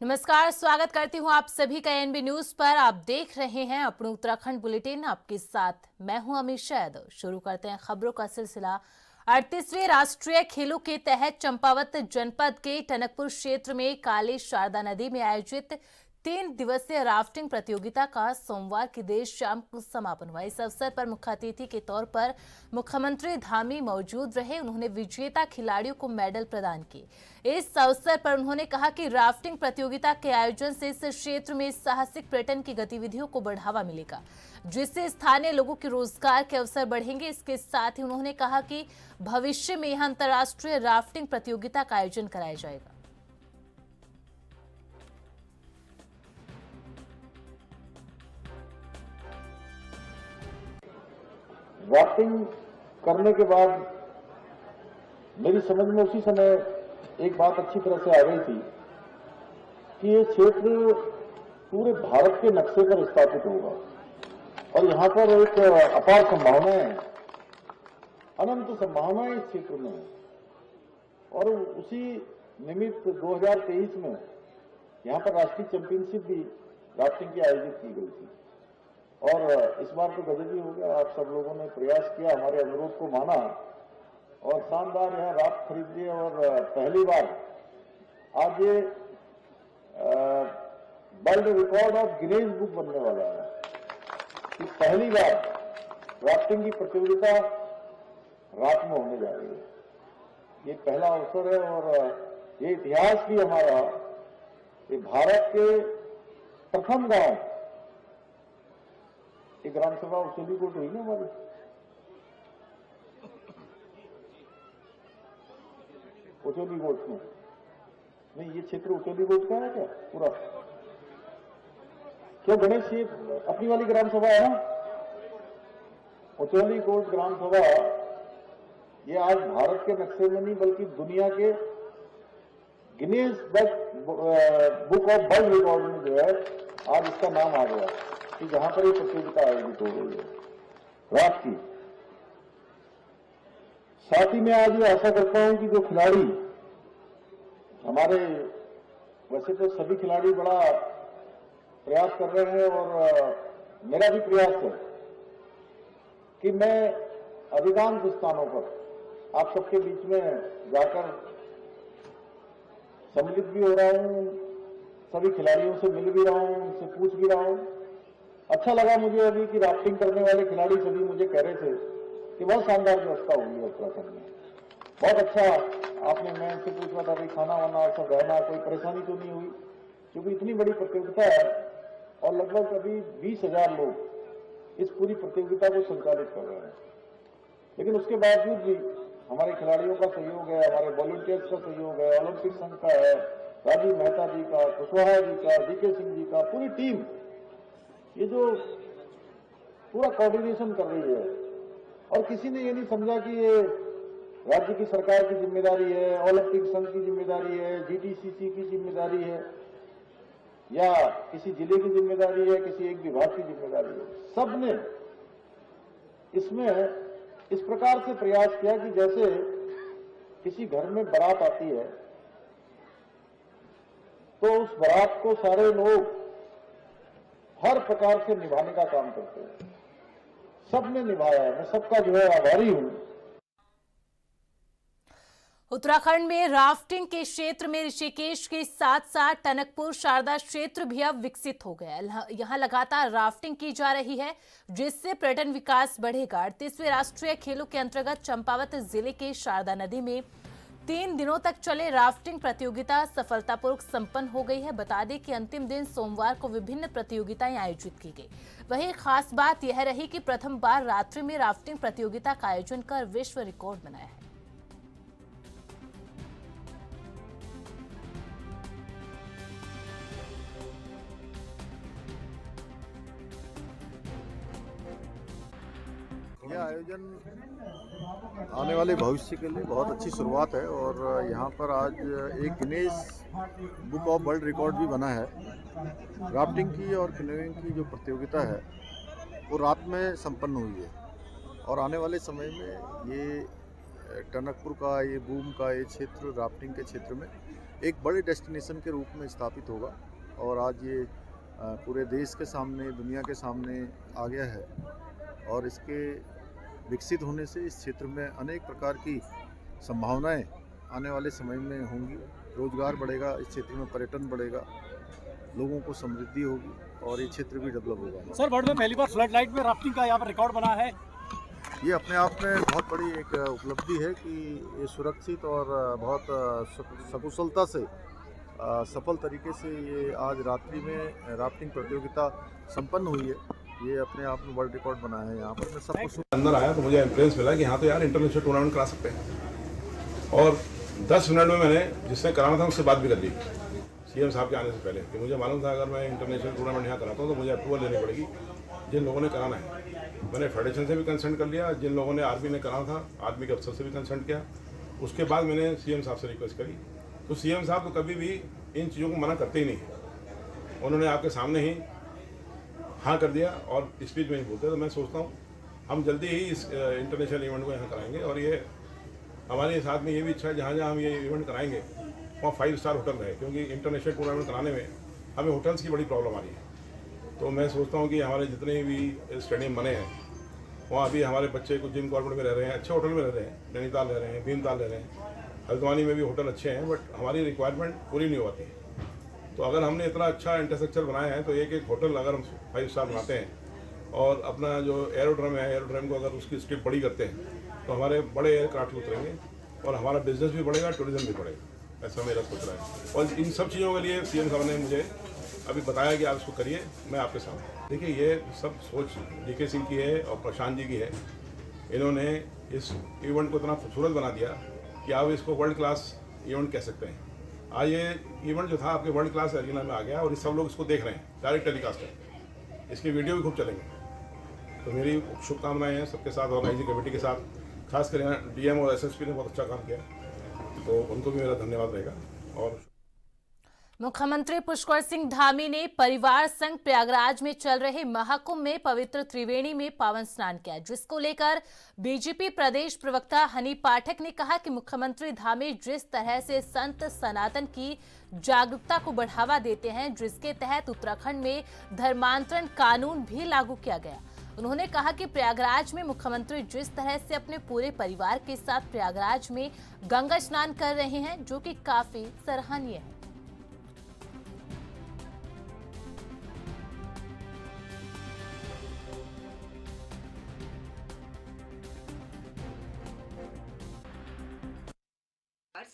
नमस्कार, स्वागत करती हूं आप सभी का एनबी न्यूज पर। आप देख रहे हैं अपने उत्तराखंड बुलेटिन, आपके साथ मैं हूं अमीषा यादव। शुरू करते हैं खबरों का सिलसिला। 38वें राष्ट्रीय खेलों के तहत चंपावत जनपद के टनकपुर क्षेत्र में काली शारदा नदी में आयोजित 3 दिवसीय राफ्टिंग प्रतियोगिता का सोमवार की देर शाम को समापन हुआ। इस अवसर पर मुख्य अतिथि के तौर पर मुख्यमंत्री धामी मौजूद रहे। उन्होंने विजेता खिलाड़ियों को मेडल प्रदान किए। इस अवसर पर उन्होंने कहा कि राफ्टिंग प्रतियोगिता के आयोजन से इस क्षेत्र में साहसिक पर्यटन की गतिविधियों को बढ़ावा मिलेगा, जिससे स्थानीय लोगों के रोजगार के अवसर बढ़ेंगे। इसके साथ ही उन्होंने कहा कि भविष्य में यहां अंतर्राष्ट्रीय राफ्टिंग प्रतियोगिता का आयोजन कराया जाएगा। राफ्टिंग करने के बाद मेरी समझ में उसी समय एक बात अच्छी तरह से आ गई थी कि ये क्षेत्र पूरे भारत के नक्शे पर स्थापित होगा और यहाँ पर एक अपार संभावनाएं हैं, अनंत संभावनाएं इस क्षेत्र में हैं। और उसी निमित्त 2023 में यहाँ पर राष्ट्रीय चैंपियनशिप भी राफ्टिंग की आयोजित की गई थी और इस बार तो गजब ही हो गया। आप सब लोगों ने प्रयास किया, हमारे अनुरोध को माना और शानदार यहाँ राफ्ट खरीद लिए और पहली बार आज ये world record of Guinness book बनने वाला है कि पहली बार राफ्टिंग की प्रतियोगिता रात में होने जा रही है। ये पहला अवसर है और ये इतिहास भी हमारा, ये भारत के प्रथम गांव, एक ग्राम सभा उचेली कोट हुई ना हमारी, उचेली कोट में नहीं, ये क्षेत्र उचेली कोट का है क्या पूरा? क्यों गणेश, ये अपनी वाली ग्राम सभा है ना, उचेली कोट ग्राम सभा। ये आज भारत के नक्शे में नहीं बल्कि दुनिया के Guinness book of world record में जो है आज इसका नाम आ गया कि जहां पर ये प्रतियोगिता आयोजित हो रही है रात की। साथ ही मैं आज ये आशा करता हूं कि जो खिलाड़ी हमारे, वैसे तो सभी खिलाड़ी बड़ा प्रयास कर रहे हैं और मेरा भी प्रयास है कि मैं अधिकांश स्थानों पर आप सबके बीच में जाकर सम्मिलित भी हो रहा हूं, सभी खिलाड़ियों से मिल भी रहा हूं, उनसे पूछ भी रहा हूं। अच्छा लगा मुझे अभी कि राफ्टिंग करने वाले खिलाड़ी सभी मुझे कह रहे थे कि बहुत शानदार व्यवस्था होगी उत्तराखंड में, बहुत अच्छा। आपने, मैं उनसे पूछ रहा था कि खाना वाना सब रहना, कोई परेशानी तो नहीं हुई? क्योंकि इतनी बड़ी प्रतियोगिता है और लगभग अभी 20,000 लोग इस पूरी प्रतियोगिता को संचालित कर रहे हैं। लेकिन उसके बावजूद भी हमारे खिलाड़ियों का सहयोग है, हमारे वॉलंटियर्स का सहयोग है, ओलंपिक संघ का है, राजीव मेहता जी का, कुशवाहा जी का, डीके सिंह जी का, पूरी टीम ये जो पूरा कोऑर्डिनेशन कर रही है। और किसी ने ये नहीं समझा कि ये राज्य की सरकार की जिम्मेदारी है, ओलंपिक संघ की जिम्मेदारी है, जीटीसीसी की जिम्मेदारी है या किसी जिले की जिम्मेदारी है, किसी एक विभाग की जिम्मेदारी है। सबने इसमें इस प्रकार से प्रयास किया कि जैसे किसी घर में बारात आती है तो उस बारात को सारे लोग हर प्रकार से निभाने का काम करते हैं। सबने निभाया है, मैं सबका जो है आभारी हूं। उत्तराखंड में राफ्टिंग के क्षेत्र में ऋषिकेश के साथ साथ टनकपुर शारदा क्षेत्र भी अब विकसित हो गया। यहां लगातार राफ्टिंग की जा रही है, जिससे पर्यटन विकास बढ़ेगा। 38वें राष्ट्रीय खेलों के अंतर्गत चंपावत जिले के शारदा नदी में 3 दिनों तक चले राफ्टिंग प्रतियोगिता सफलतापूर्वक संपन्न हो गई है। बता दें कि अंतिम दिन सोमवार को विभिन्न प्रतियोगिताएं आयोजित की गई। वहीं खास बात यह रही कि प्रथम बार रात्रि में राफ्टिंग प्रतियोगिता का आयोजन कर विश्व रिकॉर्ड बनाया है। यह आयोजन आने वाले भविष्य के लिए बहुत अच्छी शुरुआत है और यहाँ पर आज एक Guinness book of world record भी बना है। राफ्टिंग की और कैनोइंग की जो प्रतियोगिता है वो रात में संपन्न हुई है और आने वाले समय में ये टनकपुर का, ये बूम का ये क्षेत्र राफ्टिंग के क्षेत्र में एक बड़े डेस्टिनेशन के रूप में स्थापित होगा। और आज ये पूरे देश के सामने, दुनिया के सामने आ गया है और इसके विकसित होने से इस क्षेत्र में अनेक प्रकार की संभावनाएं आने वाले समय में होंगी। रोजगार बढ़ेगा, इस क्षेत्र में पर्यटन बढ़ेगा, लोगों को समृद्धि होगी और ये क्षेत्र भी डेवलप होगा। सर, वर्ल्ड में पहली बार फ्लड लाइट में राफ्टिंग का यहाँ पर रिकॉर्ड बना है। ये अपने आप में बहुत बड़ी एक उपलब्धि है कि ये सुरक्षित और बहुत सकुशलता से सफल तरीके से ये आज रात्रि में राफ्टिंग प्रतियोगिता संपन्न हुई है। ये अपने आप में वर्ल्ड रिकॉर्ड बना है। यहाँ पर मैं सब कुछ अंदर आया तो मुझे इम्प्रेस मिला कि यहाँ तो यार इंटरनेशनल टूर्नामेंट करा सकते हैं। और 10 मिनट में मैंने जिसने कराना था उससे बात भी कर ली सीएम साहब के आने से पहले, कि मुझे मालूम था अगर मैं इंटरनेशनल टूर्नामेंट यहाँ कराता हूँ तो मुझे अप्रूवल लेनी पड़ेगी जिन लोगों ने कराना है। मैंने फेडरेशन से भी कंसल्ट कर लिया, जिन लोगों ने आर्मी ने कराना था आर्मी के अफसर से भी कंसल्ट किया। उसके बाद मैंने सीएम साहब से रिक्वेस्ट करी, तो सीएम साहब तो कभी भी इन चीज़ों को मना करते ही नहीं। उन्होंने आपके सामने ही हाँ कर दिया और स्पीच में ही बोलते। तो मैं सोचता हूँ हम जल्दी ही इस इंटरनेशनल इवेंट को यहाँ कराएंगे। और ये हमारे साथ में ये भी इच्छा है जहाँ जहाँ हम ये इवेंट कराएंगे वहाँ 5 स्टार होटल रहे, क्योंकि इंटरनेशनल टूर्नामेंट कराने में हमें होटल्स की बड़ी प्रॉब्लम आ रही है। तो मैं सोचता हूँ कि हमारे जितने भी स्टेडियम बने हैं वहाँ अभी हमारे बच्चे कुछ जिम कॉर्बेट में रह रहे हैं, अच्छे होटल में रह रहे हैं, नैनीताल रह रहे हैं, भीमताल रह रहे हैं, हल्द्वानी में भी होटल अच्छे हैं, बट हमारी रिक्वायरमेंट पूरी नहीं होती है। तो अगर हमने इतना अच्छा इंफ्रास्ट्रक्चर बनाया है तो एक होटल अगर हम 5 स्टार बनाते हैं और अपना जो एरोड्रम है, एरोड्रम को अगर उसकी स्ट्रिप बड़ी करते हैं तो हमारे बड़े एयरक्राफ्ट उतरेंगे और हमारा बिजनेस भी बढ़ेगा, टूरिज्म भी बढ़ेगा। ऐसा मेरा सोच रहा है। और इन सब चीज़ों के लिए सीएम साहब ने मुझे अभी बताया कि आप इसको करिए, मैं आपके साथ। देखिए ये सब सोच डीके सिंह की है और प्रशांत जी की है। इन्होंने इस इवेंट को इतना खूबसूरत बना दिया कि आप इसको वर्ल्ड क्लास इवेंट कह सकते हैं। आज ये इवेंट जो था आपके वर्ल्ड क्लास एरिना में आ गया और सब लोग इसको देख रहे हैं, डायरेक्ट टेलीकास्ट है, इसकी वीडियो भी खूब चलेंगे। तो मेरी शुभकामनाएं हैं सबके साथ, ऑर्गेनाइजिंग कमेटी के साथ, खासकर यहाँ डीएम और एसएसपी ने बहुत अच्छा काम किया, तो उनको भी मेरा धन्यवाद रहेगा। और मुख्यमंत्री पुष्कर सिंह धामी ने परिवार संघ प्रयागराज में चल रहे महाकुंभ में पवित्र त्रिवेणी में पावन स्नान किया, जिसको लेकर बीजेपी प्रदेश प्रवक्ता हनी पाठक ने कहा कि मुख्यमंत्री धामी जिस तरह से संत सनातन की जागरूकता को बढ़ावा देते हैं, जिसके तहत उत्तराखंड में धर्मांतरण कानून भी लागू किया गया। उन्होंने कहा कि प्रयागराज में मुख्यमंत्री जिस तरह से अपने पूरे परिवार के साथ प्रयागराज में गंगा स्नान कर रहे हैं, जो कि काफी सराहनीय है।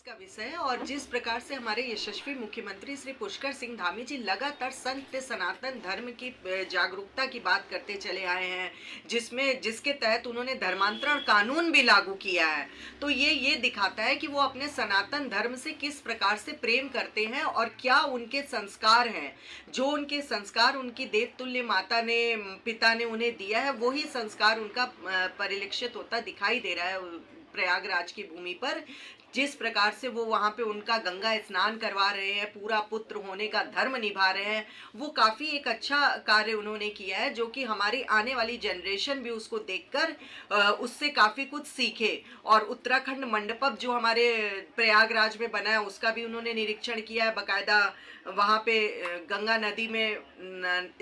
का विषय और जिस प्रकार से हमारे यशस्वी मुख्यमंत्री श्री पुष्कर सिंह धामी जी लगातार संत सनातन धर्म की जागरूकता की बात करते चले आए हैं, जिसके तहत उन्होंने धर्मांतरण कानून भी लागू किया है। तो ये दिखाता है कि वो अपने सनातन धर्म से किस प्रकार से प्रेम करते हैं और क्या उनके संस्कार हैं। जो उनके संस्कार उनकी देवतुल्य माता ने, पिता ने उन्हें दिया है, वही संस्कार उनका परिलक्षित होता दिखाई दे रहा है प्रयागराज की भूमि पर। जिस प्रकार से वो वहाँ पे उनका गंगा स्नान करवा रहे हैं, पूरा पुत्र होने का धर्म निभा रहे हैं, वो काफ़ी एक अच्छा कार्य उन्होंने किया है, जो कि हमारी आने वाली जनरेशन भी उसको देखकर उससे काफ़ी कुछ सीखे। और उत्तराखंड मंडपम जो हमारे प्रयागराज में बना है उसका भी उन्होंने निरीक्षण किया है, बाकायदा वहाँ पे गंगा नदी में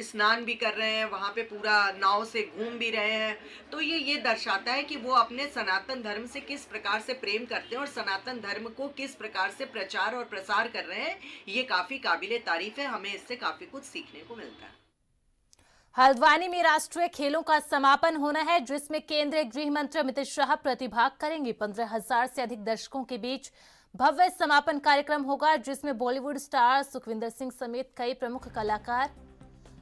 स्नान भी कर रहे हैं, वहाँ पे पूरा नाव से घूम भी रहे हैं। तो ये दर्शाता है कि वो अपने सनातन धर्म से किस प्रकार से प्रेम करते हैं और सनातन धर्म को किस प्रकार से प्रचार और प्रसार कर रहे हैं। ये काफी काबिले तारीफ है, हमें इससे काफी कुछ सीखने को मिलता है। हल्द्वानी में राष्ट्रीय खेलों का समापन होना है, जिसमें केंद्रीय गृह मंत्री अमित शाह प्रतिभाग करेंगे। 15,000 से अधिक दर्शकों के बीच भव्य समापन कार्यक्रम होगा, जिसमें बॉलीवुड स्टार सुखविंदर सिंह समेत कई प्रमुख कलाकार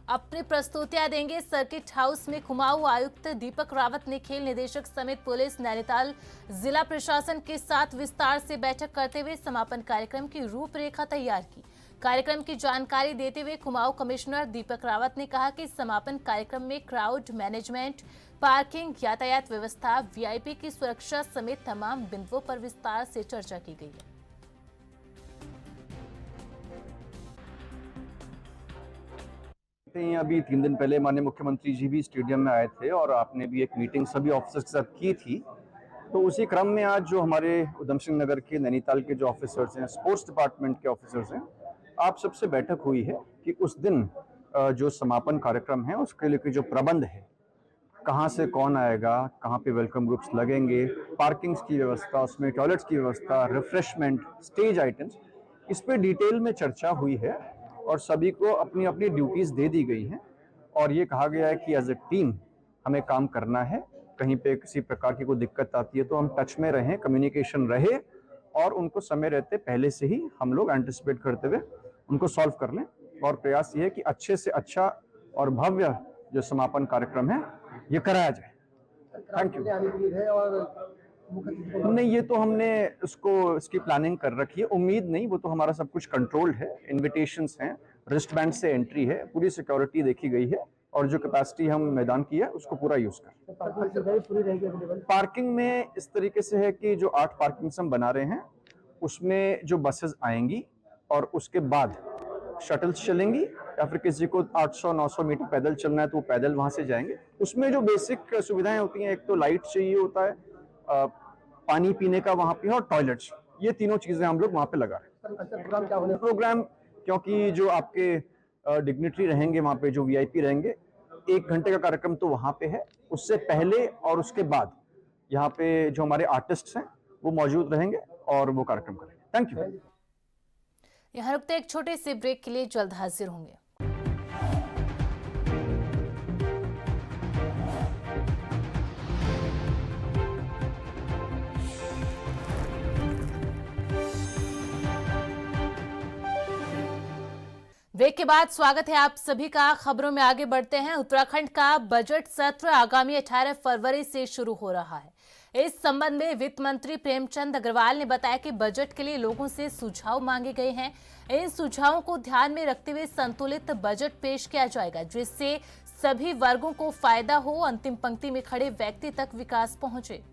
अपनी प्रस्तुतियां देंगे। सर्किट हाउस में कुमाऊं आयुक्त दीपक रावत ने खेल निदेशक समेत पुलिस, नैनीताल जिला प्रशासन के साथ विस्तार से बैठक करते हुए समापन कार्यक्रम की रूपरेखा तैयार की। कार्यक्रम की जानकारी देते हुए कुमाऊं कमिश्नर दीपक रावत ने कहा कि समापन कार्यक्रम में क्राउड मैनेजमेंट, पार्किंग, यातायात व्यवस्था, वीआईपी की सुरक्षा समेत तमाम बिंदुओं पर विस्तार से चर्चा की गई है। अभी 3 दिन पहले माननीय मुख्यमंत्री जी भी स्टेडियम में आए थे और आपने भी एक मीटिंग सभी ऑफिसर्स के साथ की थी। तो उसी क्रम में आज जो हमारे उधम सिंह नगर के नैनीताल के जो ऑफिसर्स हैं, स्पोर्ट्स डिपार्टमेंट के ऑफिसर्स हैं, आप सबसे बैठक हुई है कि उस दिन जो समापन कार्यक्रम है उसके लिए जो प्रबंध है, कहाँ से कौन आएगा, कहाँ पे वेलकम ग्रुप्स लगेंगे, पार्किंग्स की व्यवस्था, उसमें टॉयलेट्स की व्यवस्था, रिफ्रेशमेंट, स्टेज आइटम्स, इस पे डिटेल में चर्चा हुई है और सभी को अपनी अपनी ड्यूटीज दे दी गई हैं और ये कहा गया है कि एज ए टीम हमें काम करना है। कहीं पे किसी प्रकार की कोई दिक्कत आती है तो हम टच में रहें, कम्युनिकेशन रहे और उनको समय रहते पहले से ही हम लोग एंटिसिपेट करते हुए उनको सॉल्व कर लें और प्रयास ये है कि अच्छे से अच्छा और भव्य जो समापन कार्यक्रम है ये कराया जाए। Thank you. नहीं, ये तो हमने इसकी प्लानिंग कर रखी है, उम्मीद नहीं, वो तो हमारा सब कुछ कंट्रोल्ड है, इन्विटेशंस हैं, रिस्ट बैंड से एंट्री है, पूरी सिक्योरिटी देखी गई है और जो कैपेसिटी हम मैदान की है उसको पूरा यूज कर। पार्किंग में इस तरीके से है कि जो 8 पार्किंग्स हम बना रहे हैं उसमें जो बसेस आएंगी और उसके बाद शटल्स चलेंगी या फिर किसी को 800-900 मीटर पैदल चलना है तो वो पैदल वहां से जाएंगे। उसमें जो बेसिक सुविधाएं होती हैं, एक तो लाइट चाहिए होता है, पानी पीने का वहां पे और टॉयलेट्स, ये तीनों चीजें हम लोग वहां पे लगा रहे हैं। प्रोग्राम क्योंकि जो आपके डिग्निटरी रहेंगे वहां पे, जो वीआईपी रहेंगे, 1 घंटे का कार्यक्रम तो वहां पे है, उससे पहले और उसके बाद यहाँ पे जो हमारे आर्टिस्ट हैं वो मौजूद रहेंगे और वो कार्यक्रम करेंगे। Thank you. यहाँ रुकते एक छोटे से ब्रेक के लिए, जल्द हाजिर होंगे। ब्रेक के बाद स्वागत है आप सभी का। खबरों में आगे बढ़ते हैं। उत्तराखंड का बजट सत्र आगामी 18 फरवरी से शुरू हो रहा है। इस संबंध में वित्त मंत्री प्रेमचंद अग्रवाल ने बताया कि बजट के लिए लोगों से सुझाव मांगे गए हैं। इन सुझावों को ध्यान में रखते हुए संतुलित बजट पेश किया जाएगा, जिससे सभी वर्गों को फायदा हो, अंतिम पंक्ति में खड़े व्यक्ति तक विकास पहुंचे।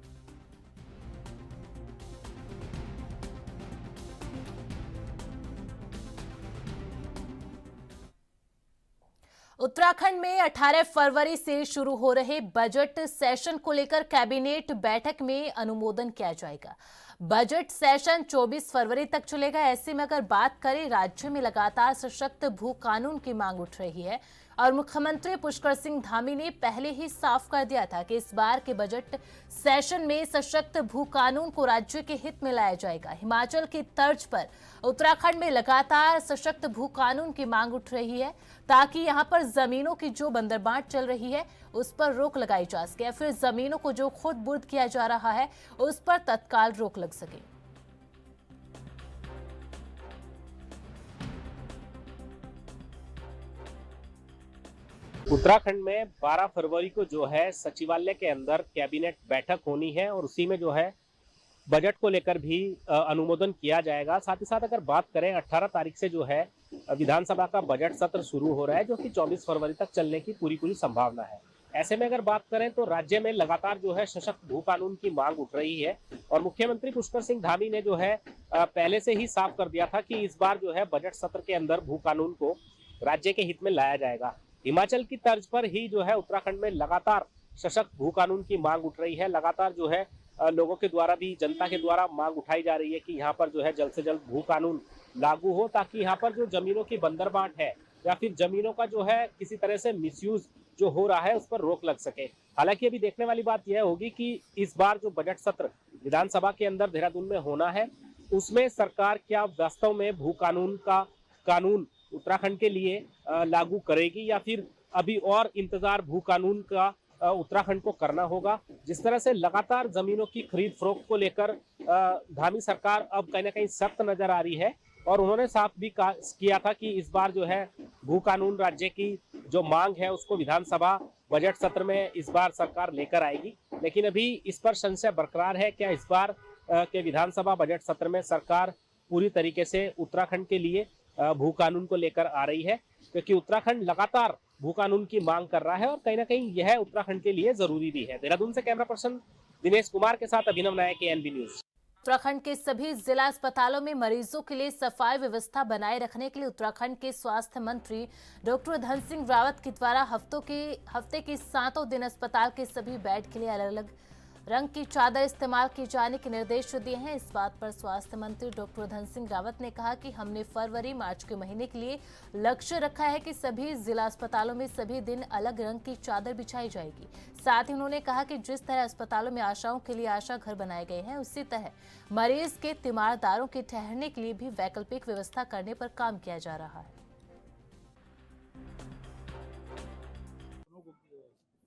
उत्तराखंड में 18 फरवरी से शुरू हो रहे बजट सेशन को लेकर कैबिनेट बैठक में अनुमोदन किया जाएगा। बजट सेशन 24 फरवरी तक चलेगा। ऐसे में अगर बात करें, राज्य में लगातार सशक्त भू कानून की मांग उठ रही है और मुख्यमंत्री पुष्कर सिंह धामी ने पहले ही साफ कर दिया था कि इस बार के बजट सेशन में सशक्त भू कानून को राज्य के हित में लाया जाएगा। हिमाचल की तर्ज पर उत्तराखंड में लगातार सशक्त भू कानून की मांग उठ रही है, ताकि यहां पर जमीनों की जो बंदरबांट चल रही है उस पर रोक लगाई जा सके, फिर जमीनों को जो खुद बुर्द किया जा रहा है उस पर तत्काल रोक लग सके। उत्तराखंड में 12 फरवरी को जो है सचिवालय के अंदर कैबिनेट बैठक होनी है और उसी में जो है बजट को लेकर भी अनुमोदन किया जाएगा। साथ ही साथ अगर बात करें, 18 तारीख से जो है विधानसभा का बजट सत्र शुरू हो रहा है, जो कि 24 फरवरी तक चलने की पूरी संभावना है। ऐसे में अगर बात करें तो राज्य में लगातार जो है सशक्त भू कानून की मांग उठ रही है और मुख्यमंत्री पुष्कर सिंह धामी ने जो है पहले से ही साफ कर दिया था कि इस बार जो है बजट सत्र के अंदर भू कानून को राज्य के हित में लाया जाएगा। हिमाचल की तर्ज पर ही जो है उत्तराखंड में लगातार सशक्त भू कानून की मांग उठ रही है। लगातार जो है लोगों के द्वारा भी, जनता के द्वारा मांग उठाई जा रही है कि यहाँ पर जो है जल्द से जल्द भू कानून लागू हो, ताकि यहाँ पर जो जमीनों की बंदरबांट है या फिर जमीनों का जो है किसी तरह से मिसयूज जो हो रहा है उस पर रोक लग सके। हालांकि अभी देखने वाली बात यह होगी कि इस बार जो बजट सत्र विधानसभा के अंदर देहरादून में होना है, उसमें सरकार क्या वास्तव में भू कानून का कानून उत्तराखंड के लिए लागू करेगी या फिर अभी और इंतजार भू कानून का उत्तराखंड को करना होगा। जिस तरह से लगातार जमीनों की खरीद फरोख्त को लेकर धामी सरकार अब कहीं ना कहीं सख्त नजर आ रही है और उन्होंने साफ भी किया था कि इस बार जो है भू कानून राज्य की जो मांग है उसको विधानसभा बजट सत्र में इस बार सरकार लेकर आएगी। लेकिन अभी इस पर संशय बरकरार है, क्या इस बार के विधानसभा बजट सत्र में सरकार पूरी तरीके से उत्तराखंड के लिए भू कानून को लेकर आ रही है, क्योंकि उत्तराखंड लगातार भू कानून की मांग कर रहा है और कहीं ना कहीं यह उत्तराखंड के लिए जरूरी भी है। देहरादून से कैमरा पर्सन दिनेश कुमार के साथ अभिनव नायक, एएनबी न्यूज। उत्तराखंड के सभी जिला अस्पतालों में मरीजों के लिए सफाई व्यवस्था बनाए रखने के लिए उत्तराखंड के स्वास्थ्य मंत्री डॉक्टर धन सिंह रावत के द्वारा हफ्ते के 7 दिन अस्पताल के सभी बेड के लिए अलग अलग रंग की चादर इस्तेमाल किए जाने के निर्देश दिए हैं। इस बात पर स्वास्थ्य मंत्री डॉक्टर धन सिंह रावत ने कहा कि हमने फरवरी मार्च के महीने के लिए लक्ष्य रखा है कि सभी जिला अस्पतालों में सभी दिन अलग रंग की चादर बिछाई जाएगी। साथ ही उन्होंने कहा कि जिस तरह अस्पतालों में आशाओं के लिए आशा घर बनाए गए हैं, उसी तरह मरीज के तीमारदारों के ठहरने के लिए भी वैकल्पिक व्यवस्था करने पर काम किया जा रहा है।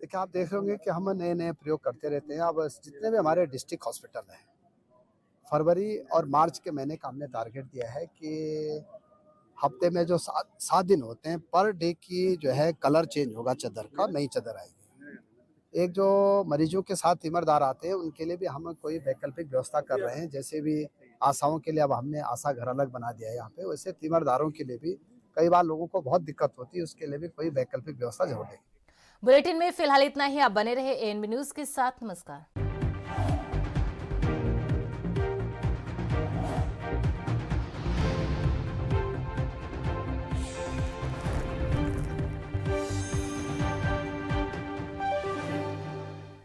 देखिए, आप देख रहे होंगे कि हम नए नए प्रयोग करते रहते हैं। अब जितने भी हमारे डिस्ट्रिक्ट हॉस्पिटल हैं, फरवरी और मार्च के महीने का हमने टारगेट दिया है कि हफ्ते में जो 7 दिन होते हैं, पर डे की जो है कलर चेंज होगा चादर का, नई चादर आएगी। एक जो मरीजों के साथ तीमरदार आते हैं उनके लिए भी हम कोई वैकल्पिक व्यवस्था कर रहे हैं। जैसे भी आशाओं के लिए अब हमने आशा घर अलग बना दिया है यहाँ पे, वैसे तीमरदारों के लिए भी कई बार लोगों को बहुत दिक्कत होती है, उसके लिए भी कोई वैकल्पिक व्यवस्था जरूर है। बुलेटिन में फिलहाल इतना ही। आप बने रहे एएनबी न्यूज के साथ। नमस्कार।